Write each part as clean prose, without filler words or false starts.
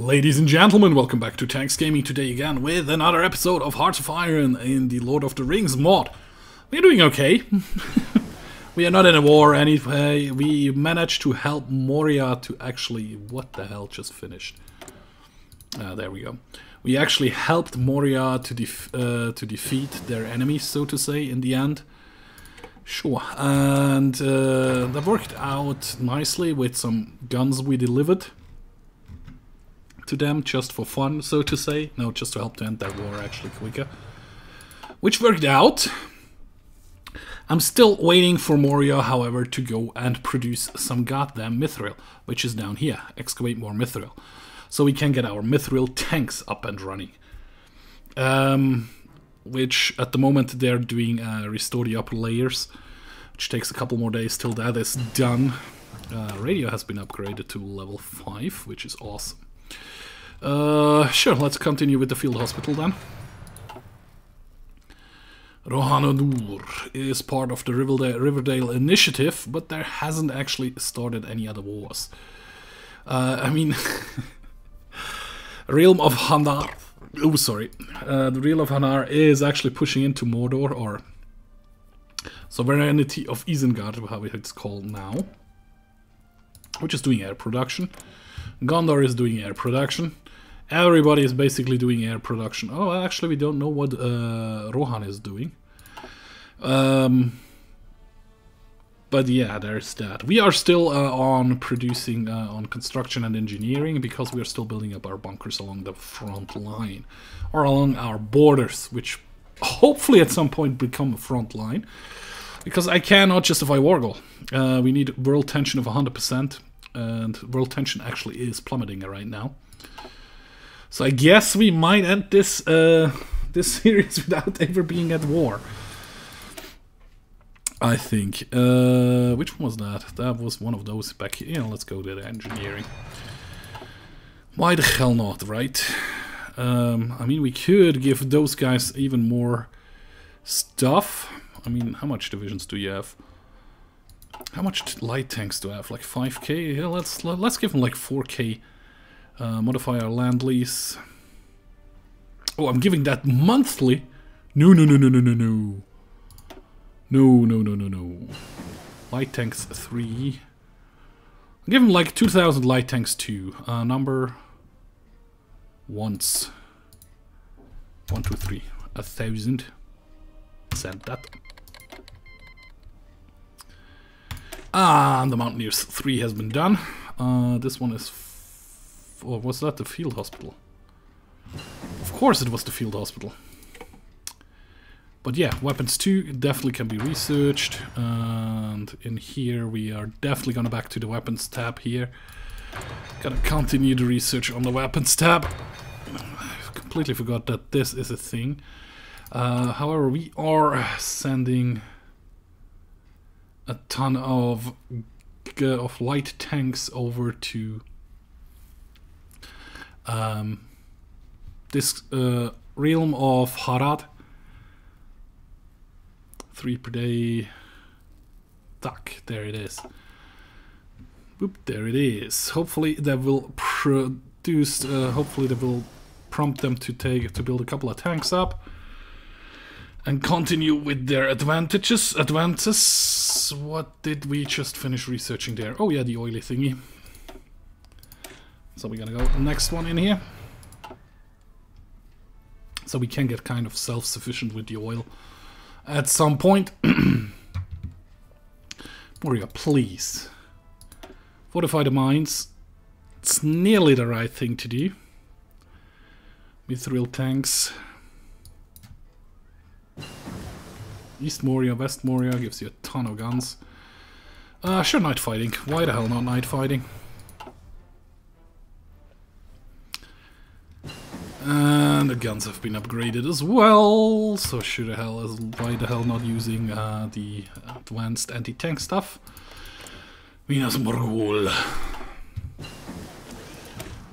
Ladies and gentlemen, welcome back to Tanks Gaming today again with another episode of Hearts of Iron in the Lord of the Rings mod. We're doing okay. We are not in a war anyway. We managed to help Moria to actually... What the hell just finished? There we go. We actually helped Moria to defeat their enemies, so to say, in the end. Sure. And that worked out nicely with some guns we delivered to them just for fun, so to say. No, just to help to end their war actually quicker. Which worked out. I'm still waiting for Moria, however, to go and produce some goddamn mithril, which is down here. Excavate more mithril. So we can get our mithril tanks up and running. Which at the moment they're doing restore the upper layers, which takes a couple more days till that is done. Radio has been upgraded to level 5, which is awesome. Sure, let's continue with the field hospital then. Rohanodur is part of the Riverdale initiative, but there hasn't actually started any other wars. I mean, Realm of Hanar. Oh, sorry. The Realm of Hanar is actually pushing into Mordor, or Sovereignty of Isengard, how it's called now, which is doing air production. Gondor is doing air production. Everybody is basically doing air production. Oh, actually, we don't know what Rohan is doing. But yeah, there's that. We are still on producing, on construction and engineering, because we are still building up our bunkers along the front line. Or along our borders, which hopefully at some point become a front line. Because I cannot justify war goal. We need world tension of 100%. And world tension actually is plummeting right now. So I guess we might end this this series without ever being at war. I think. Which one was that? That was one of those back here. Yeah, let's go to the engineering. Why the hell not, right? I mean, we could give those guys even more stuff. I mean, how much divisions do you have? How much light tanks do I have? Like 5k? Yeah, let's give them like 4k. Modify our land lease. Oh, I'm giving that monthly. No. No. Light tanks 3. I'll give them like 2,000 light tanks 2. Number once. 1, 2, 3. 1,000. Send that. And the Mountaineers 3 has been done. This one is... Or was that the field hospital? Of course it was the field hospital. But yeah, weapons 2 definitely can be researched. And in here we are definitely gonna back to the weapons tab here. Gotta continue the research on the weapons tab. I completely forgot that this is a thing. However, we are sending a ton of light tanks over to this realm of Harad. 3 per day. Tack, there it is. Whoop, there it is. Hopefully that will produce. Hopefully that will prompt them to build a couple of tanks up and continue with their advances. What did we just finish researching there? Oh yeah, the oily thingy. So we're gonna go next one in here. So we can get kind of self-sufficient with the oil at some point. Moria, please. Fortify the mines. It's nearly the right thing to do. Mithril tanks. East Moria, West Moria gives you a ton of guns. Sure, night fighting. Why the hell not night fighting? And the guns have been upgraded as well, so why the hell not using the advanced anti-tank stuff? Minas Morgul.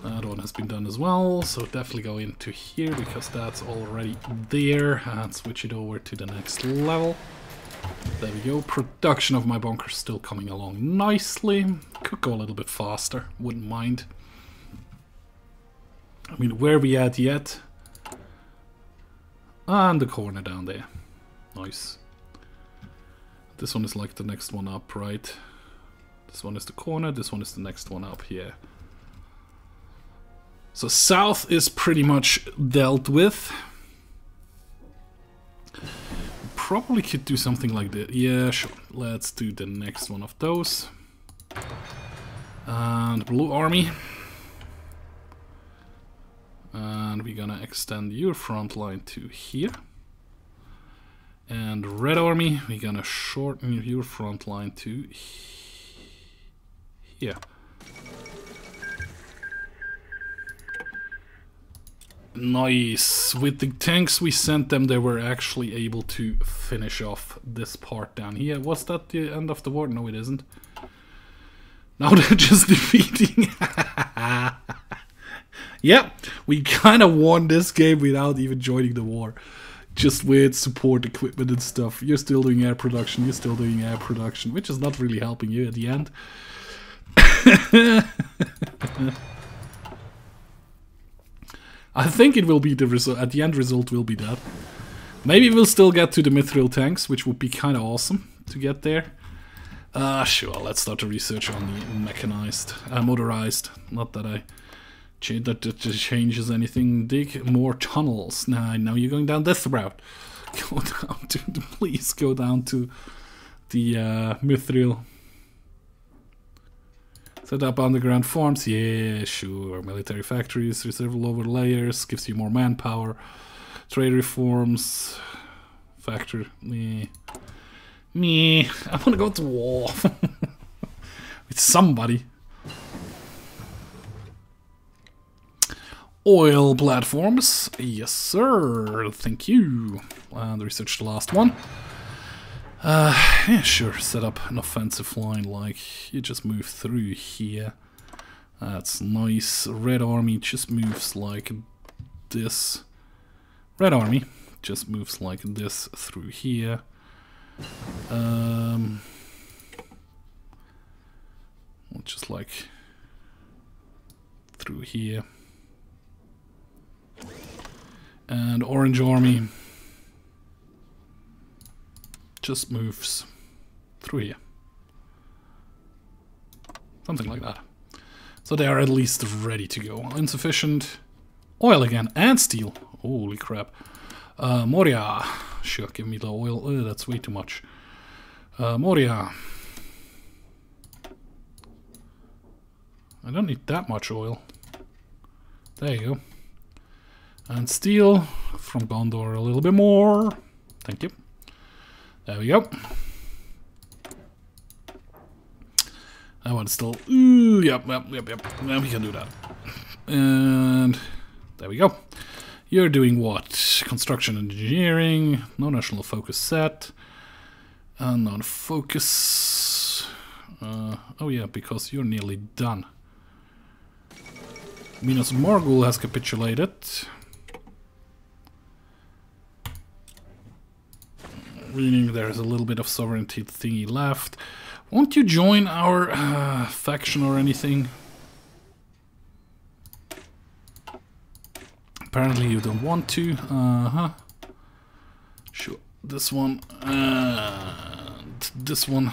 That one has been done as well, so definitely go into here because that's already there, and switch it over to the next level. There we go. Production of my bunkers still coming along nicely. Could go a little bit faster, wouldn't mind. I mean, where we at yet? And the corner down there. Nice. This one is like the next one up, right? This one is the corner, this one is the next one up here. So south is pretty much dealt with. Probably could do something like that. Yeah, sure. Let's do the next one of those. And blue army. And we're gonna extend your front line to here. And red army, we're gonna shorten your front line to here. Nice. With the tanks we sent them, they were actually able to finish off this part down here. Was that the end of the war? No, it isn't. Now they're just defeating. Yeah, we kind of won this game without even joining the war. Just with support equipment and stuff. You're still doing air production, you're still doing air production, which is not really helping you at the end. I think it will be the result. At the end result will be that. Maybe we'll still get to the mithril tanks, which would be kind of awesome to get there. Sure, let's start a research on the mechanized, motorized. Not that that changes anything. Dig more tunnels. Nah, now you're going down this route. Go down to please go down to the mithril. Set up underground farms. Yeah, sure. Military factories, reserve lower layers, gives you more manpower. Trade reforms. Factor. Me. I want to go to war with somebody. Oil platforms. Yes, sir. Thank you. And research the last one. Yeah, sure. Set up an offensive line, like you just move through here. That's nice. Red army just moves like this. Red army just moves like this through here. Just like through here. And orange army just moves through here. Something like that. So they are at least ready to go. Insufficient oil again and steel. Holy crap. Moria. Sure, give me the oil. Oh, that's way too much. Moria. I don't need that much oil. There you go. And steel from Gondor a little bit more. Thank you. There we go. That one's still... Ooh, yep. Now we can do that. And there we go. You're doing what? Construction engineering. No national focus set. Non-focus. Oh yeah, because you're nearly done. Minas Morgul has capitulated. Meaning there's a little bit of sovereignty thingy left. Won't you join our faction or anything? Apparently you don't want to. Sure. This one and this one.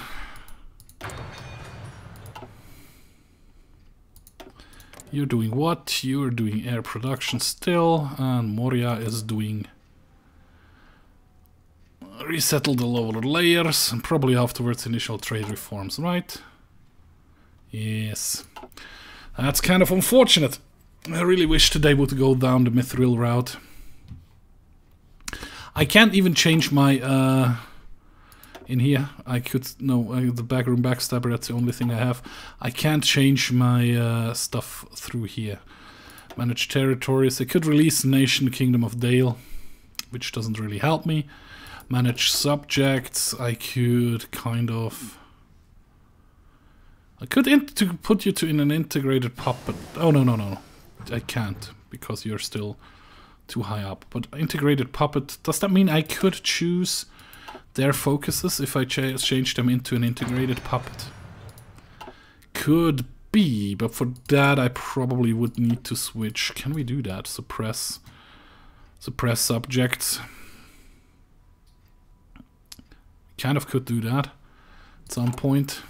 You're doing what? You're doing air production still, and Moria is doing resettle the lower layers, and probably afterwards initial trade reforms, right? Yes. That's kind of unfortunate. I really wish they would go down the mithril route. I can't even change my in here. I could the backroom backstabber, that's the only thing I have. I can't change my stuff through here. Manage territories. I could release the nation Kingdom of Dale, which doesn't really help me. Manage subjects. I could kind of... I could put you in an integrated puppet. Oh, no. I can't, because you're still too high up. But integrated puppet, does that mean I could choose their focuses if I change them into an integrated puppet? Could be, but for that I probably would need to switch. Can we do that? Suppress subjects. Kind of could do that at some point.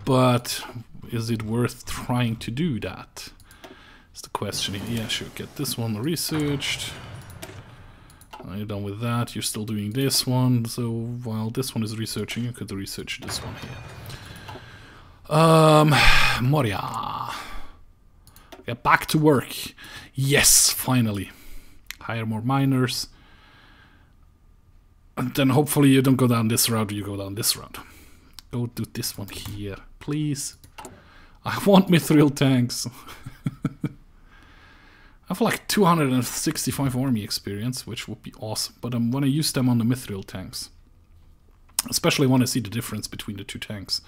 But is it worth trying to do that? That's the question here. Yeah, sure, get this one researched. You're done with that. You're still doing this one. So while this one is researching, you could research this one here. Moria. Get back to work. Yes, finally. Hire more miners. And then hopefully you don't go down this route, you go down this route. Go do this one here, please. I want mithril tanks. I have like 265 army experience, which would be awesome. But I'm gonna use them on the mithril tanks. Especially when I see the difference between the two tanks.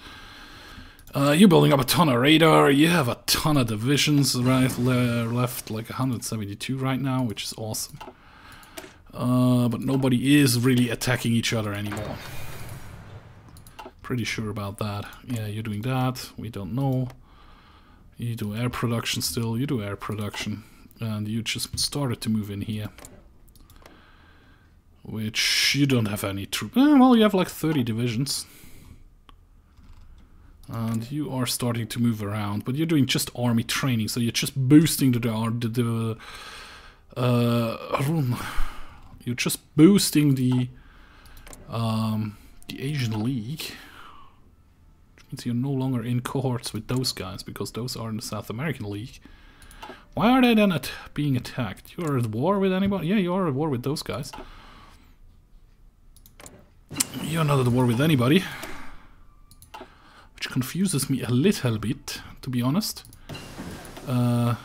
You're building up a ton of radar. You have a ton of divisions left, like 172 right now, which is awesome. But nobody is really attacking each other anymore. Pretty sure about that. Yeah, you're doing that. We don't know. You do air production still. You do air production. And you just started to move in here. Which you don't have any troops. Well, you have like 30 divisions. And you are starting to move around. But you're doing just army training. So you're just boosting you're just boosting the Asian League, which means you're no longer in cohorts with those guys because those are in the South American League. Why are they then being attacked? You are at war with anybody? Yeah, you are at war with those guys. You're not at war with anybody, which confuses me a little bit, to be honest. Yeah,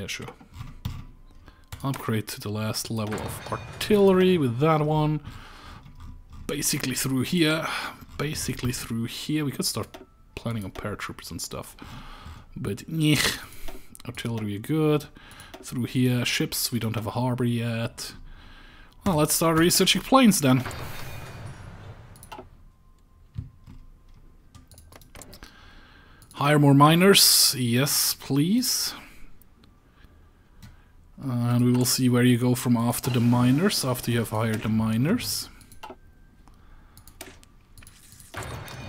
sure. Upgrade to the last level of artillery with that one. Basically through here. Basically through here. We could start planning on paratroopers and stuff. But, artillery good. Through here. Ships. We don't have a harbor yet. Well, let's start researching planes then. Hire more miners. Yes, please. And we will see where you go from after the miners, after you have hired the miners.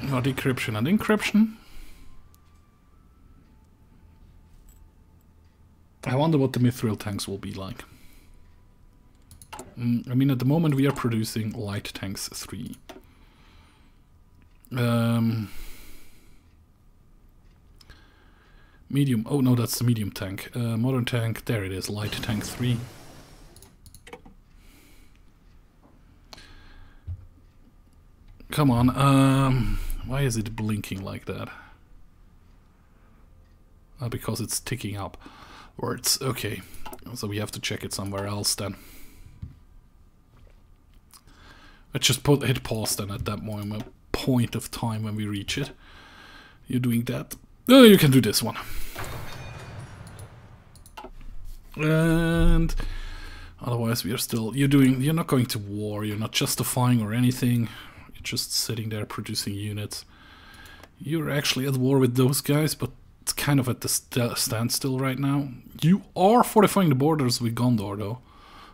Not decryption and encryption. I wonder what the mithril tanks will be like. I mean, at the moment we are producing light tanks 3. Medium, oh no, that's the medium tank. Modern tank, there it is, light tank 3. Come on, why is it blinking like that? Because it's ticking up. Words, okay. So we have to check it somewhere else then. Let's just hit pause then at that point of time when we reach it. You're doing that. You can do this one. And otherwise we are still, you're not going to war, you're not justifying or anything. You're just sitting there producing units. You're actually at war with those guys, but it's kind of at the standstill right now. You are fortifying the borders with Gondor though.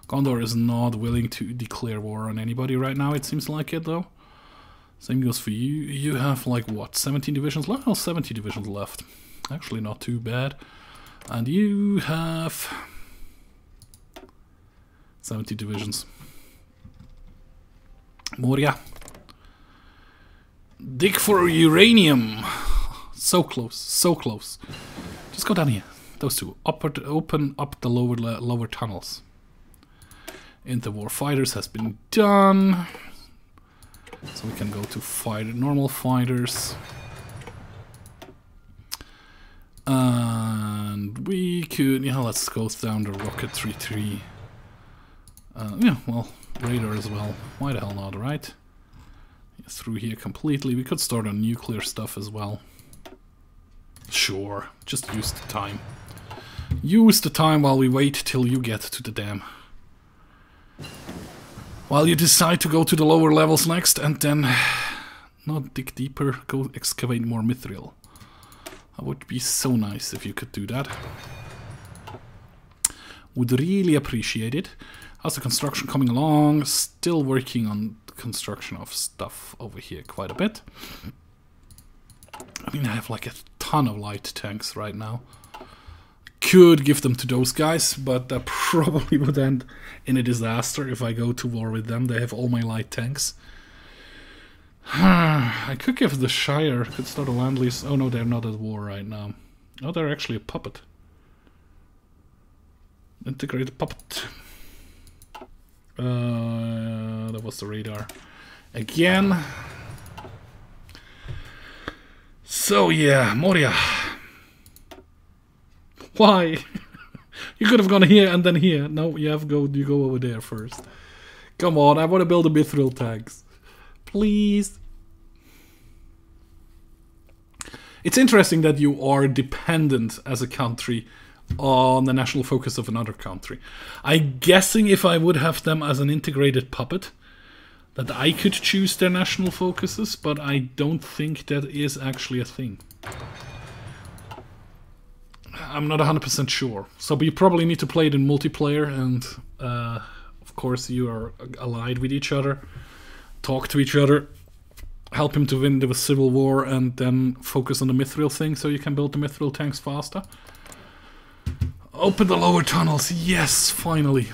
Gondor is not willing to declare war on anybody right now, it seems like it though. Same goes for you. You have like what, 17 divisions left? Well, 70 divisions left. Actually not too bad. And you have 70 divisions. Moria. Dig for uranium. So close, so close. Just go down here. Those two. Open up the lower tunnels. Interwar fighters has been done. So we can go to normal fighters. And we could, yeah, let's go down the rocket 3-3. Yeah, well, radar as well. Why the hell not, right? Yeah, through here completely. We could start on nuclear stuff as well. Sure, just use the time. Use the time while we wait till you get to the dam. While you decide to go to the lower levels next, and then not dig deeper, go excavate more mithril. That would be so nice if you could do that. Would really appreciate it. How's the construction coming along? Still working on construction of stuff over here quite a bit. I mean, I have like a ton of light tanks right now. Could give them to those guys, but that probably would end in a disaster if I go to war with them. They have all my light tanks. I could give the Shire, could start a land lease. Oh no, they're not at war right now. Oh, they're actually a puppet. Integrated puppet. That was the radar. Again. So yeah, Moria. Why? You could have gone here and then here. No, you go over there first. Come on, I want to build a mithril tanks. Please. It's interesting that you are dependent as a country on the national focus of another country. I'm guessing if I would have them as an integrated puppet, that I could choose their national focuses, but I don't think that is actually a thing. I'm not 100% sure. So you probably need to play it in multiplayer, and of course you are allied with each other. Talk to each other. Help him to win the civil war, and then focus on the mithril thing so you can build the mithril tanks faster. Open the lower tunnels. Yes, finally.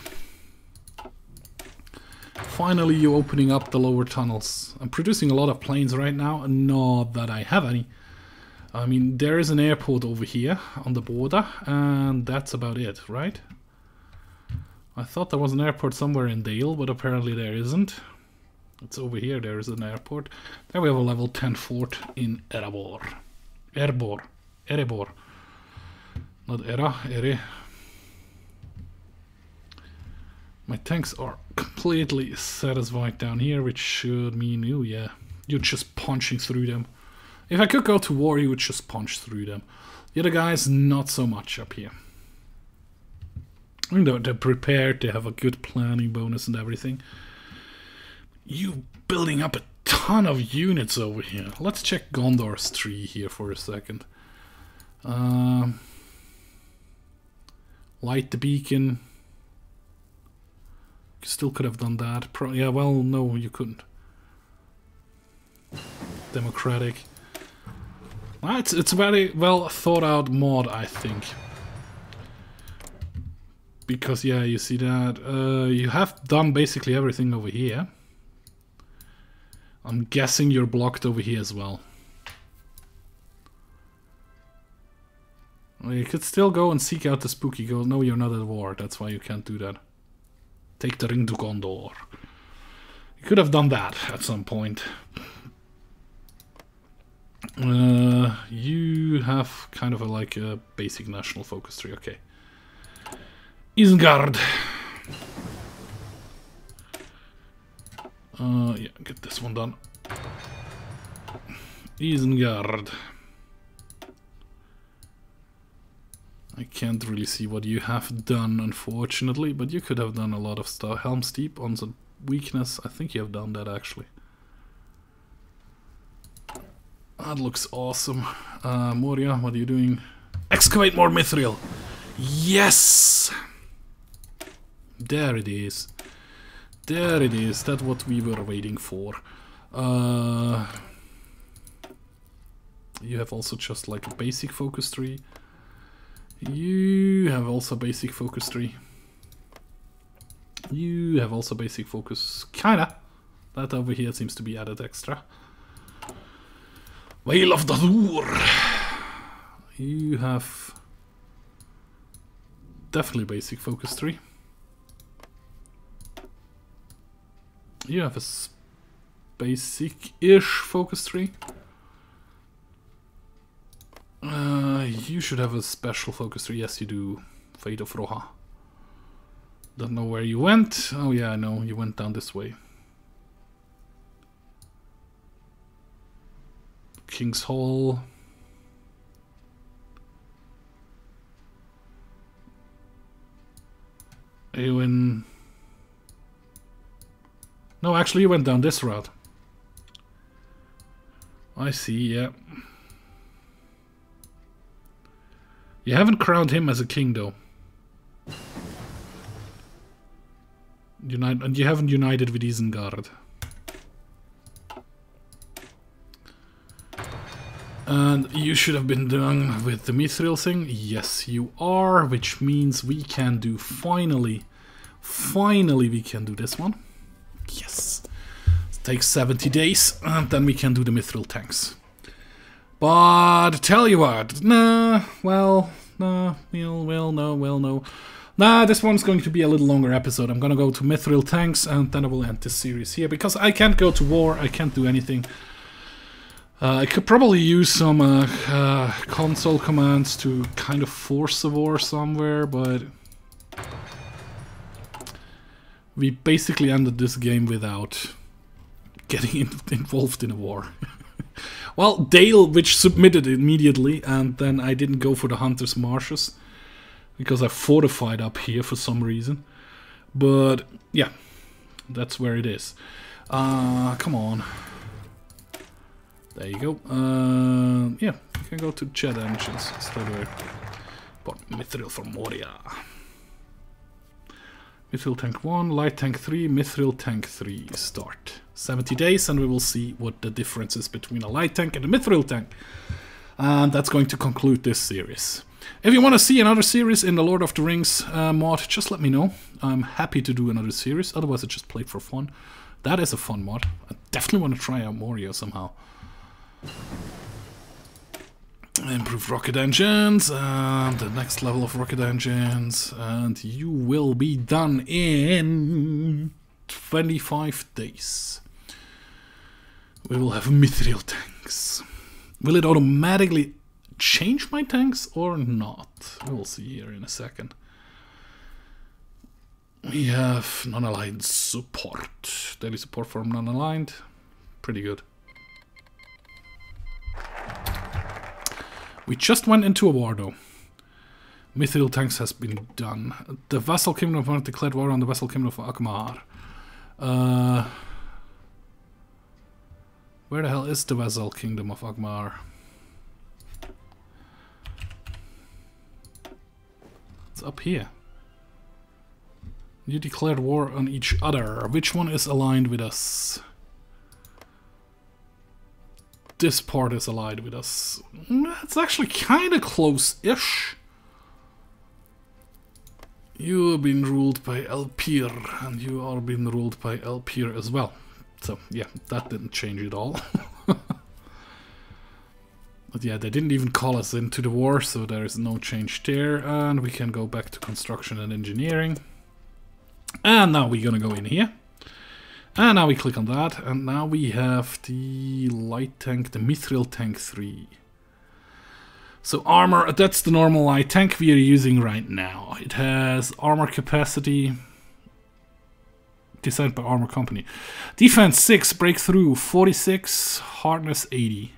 Finally you opening up the lower tunnels. I'm producing a lot of planes right now, and not that I have any. I mean, there is an airport over here on the border, and that's about it, right? I thought there was an airport somewhere in Dale, but apparently there isn't. It's over here, there is an airport. There we have a level 10 fort in Erebor. Erebor. Not Era, Ere. My tanks are completely satisfied down here, which should mean, oh yeah, you're just punching through them. If I could go to war, you would just punch through them. The other guys, not so much up here. You know, they're prepared, they have a good planning bonus and everything. You building up a ton of units over here. Let's check Gondor's tree here for a second. Light the beacon. You still could have done that. Yeah, well, no, you couldn't. Democratic. It's a very well thought out mod, I think. Because, yeah, you see that. You have done basically everything over here. I'm guessing you're blocked over here as well. Well, you could still go and seek out the spooky ghost. No, you're not at war. That's why you can't do that. Take the ring to Gondor. You could have done that at some point. You have kind of like a basic national focus tree. Okay. Isengard. Yeah, get this one done. Isengard. I can't really see what you have done, unfortunately, but you could have done a lot of stuff. Helm's Deep on the weakness. I think you have done that, actually. That looks awesome. Moria, what are you doing? Excavate more mithril! Yes! There it is. There it is. That's what we were waiting for. You have also just like a basic focus tree. You have also basic focus tree. You have also basic focus. Kinda. That over here seems to be added extra. Whale of the Thur. You have definitely basic focus tree. You have a basic-ish focus tree. You should have a special focus tree. Yes, you do. Fate of Roha. Don't know where you went. Oh yeah, I know. You went down this way. King's Hall. Eowyn. No, actually you went down this route. I see, yeah. You haven't crowned him as a king, though. And you haven't united with Isengard. And you should have been done with the Mithril thing. Yes, you are, which means we can do finally we can do this one. Yes. It takes 70 days, and then we can do the Mithril tanks. But tell you what, no. Nah, this one's going to be a little longer episode. I'm gonna go to Mithril tanks, and then I will end this series here, because I can't go to war, I can't do anything. I could probably use some console commands to kind of force a war somewhere, but we basically ended this game without getting involved in a war. Well, Dale, which submitted immediately, and then I didn't go for the Hunter's Marshes, because I fortified up here for some reason. But, yeah, that's where it is. Come on. There you go. Yeah, you can go to Jet Engines instead of Mithril for Moria. Mithril Tank 1, Light Tank 3, Mithril Tank 3. Start. 70 days, and we will see what the difference is between a Light Tank and a Mithril Tank. And that's going to conclude this series. If you want to see another series in the Lord of the Rings mod, just let me know. I'm happy to do another series, otherwise I just played for fun. That is a fun mod. I definitely want to try out Moria somehow. Improve rocket engines, and the next level of rocket engines, and you will be done in 25 days. We will have Mithril tanks. Will it automatically change my tanks or not? We'll see here in a second. We have non-aligned support. Daily support from non-aligned. Pretty good. We just went into a war, though. Mithril tanks has been done. The vassal kingdom of Angmar declared war on the vassal kingdom of Angmar. Where the hell is the vassal kingdom of Angmar? It's up here. You declared war on each other. Which one is aligned with us? This part is allied with us. It's actually kind of close-ish. You have been ruled by Elpir, and you are being ruled by Elpir as well. So, yeah, that didn't change at all. But yeah, they didn't even call us into the war, so there is no change there. And we can go back to construction and engineering. And now we're gonna go in here. And now we click on that, and now we have the light tank, the Mithril Tank 3. So armor, that's the normal light tank we are using right now. It has armor capacity, designed by Armor Company. Defense 6, breakthrough 46, hardness 80.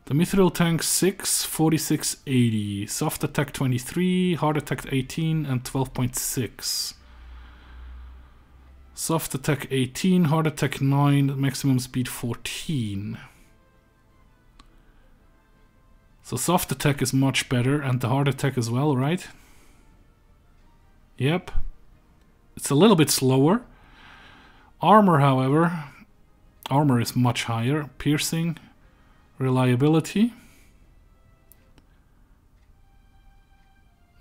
The Mithril Tank 6, 46, 80. Soft attack 23, hard attack 18, and 12.6. Soft attack 18, hard attack 9, maximum speed 14. So soft attack is much better, and the hard attack as well, right? Yep. It's a little bit slower. Armor, however, armor is much higher. Piercing, reliability.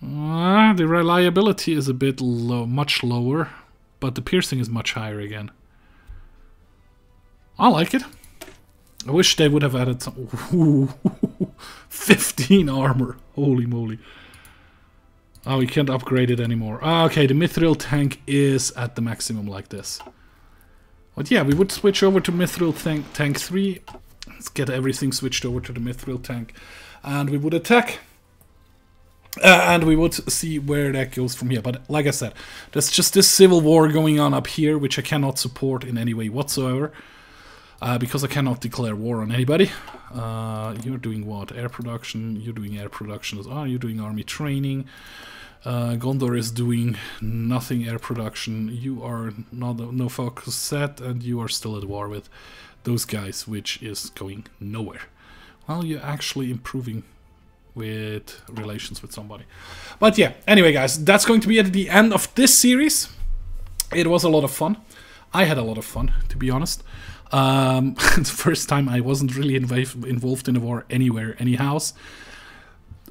The reliability is a bit low, much lower. But the piercing is much higher again. I like it. I wish they would have added some... Ooh, 15 armor. Holy moly. Oh, you can't upgrade it anymore. Okay, the Mithril tank is at the maximum like this. But yeah, we would switch over to Mithril tank 3. Let's get everything switched over to the Mithril tank. And we would attack. And we would see where that goes from here. But like I said, there's just this civil war going on up here, which I cannot support in any way whatsoever. Because I cannot declare war on anybody. You're doing what? Air production. You're doing air production. You're doing army training. Gondor is doing nothing air production. You are not no focus set, and you are still at war with those guys, which is going nowhere. Well, you're actually improving with relations with somebody. But yeah, anyway guys, that's going to be at the end of this series. It was a lot of fun. I had a lot of fun, to be honest. The first time I wasn't really involved in a war anywhere, anyhow.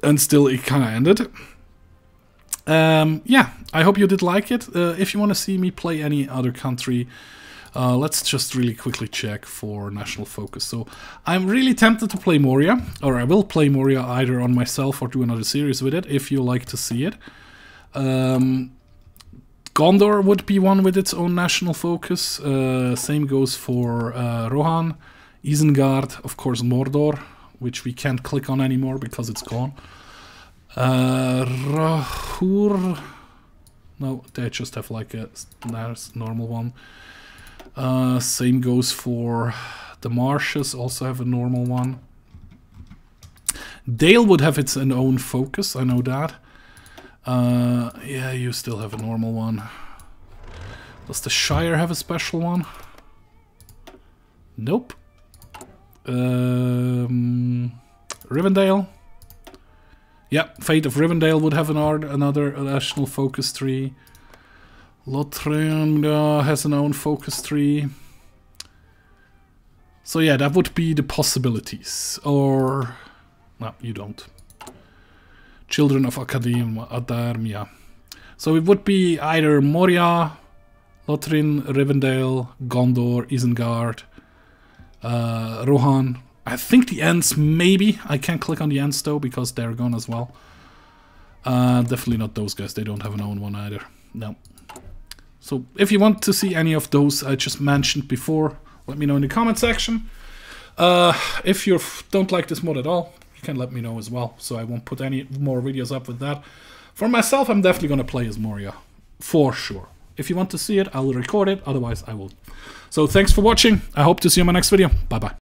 And still it kind of ended. Yeah, I hope you did like it. If you want to see me play any other country, let's just really quickly check for national focus. So I'm really tempted to play Moria, or I will play Moria either on myself or do another series with it, if you like to see it. Gondor would be one with its own national focus. Same goes for Rohan, Isengard, of course Mordor, which we can't click on anymore because it's gone. Rahur, no, they just have like a normal one. Same goes for the Marshes, also have a normal one. Dale would have its own focus, I know that. Yeah, you still have a normal one. Does the Shire have a special one? Nope. Rivendell. Yeah, Fate of Rivendell would have another national focus tree. Lothlorien has an own focus tree. So yeah, that would be the possibilities. Or... no, you don't. Children of Adarmia. So it would be either Moria, Lothlorien, Rivendell, Gondor, Isengard, Rohan. I think the Ents, maybe. I can't click on the Ents though, because they're gone as well. Definitely not those guys. They don't have an own one either. No. So if you want to see any of those I just mentioned before, let me know in the comment section. If you don't like this mod at all, you can let me know as well, so I won't put any more videos up with that. For myself, I'm definitely going to play as Moria, for sure. If you want to see it, I'll record it, otherwise I won't. So thanks for watching. I hope to see you in my next video. Bye bye.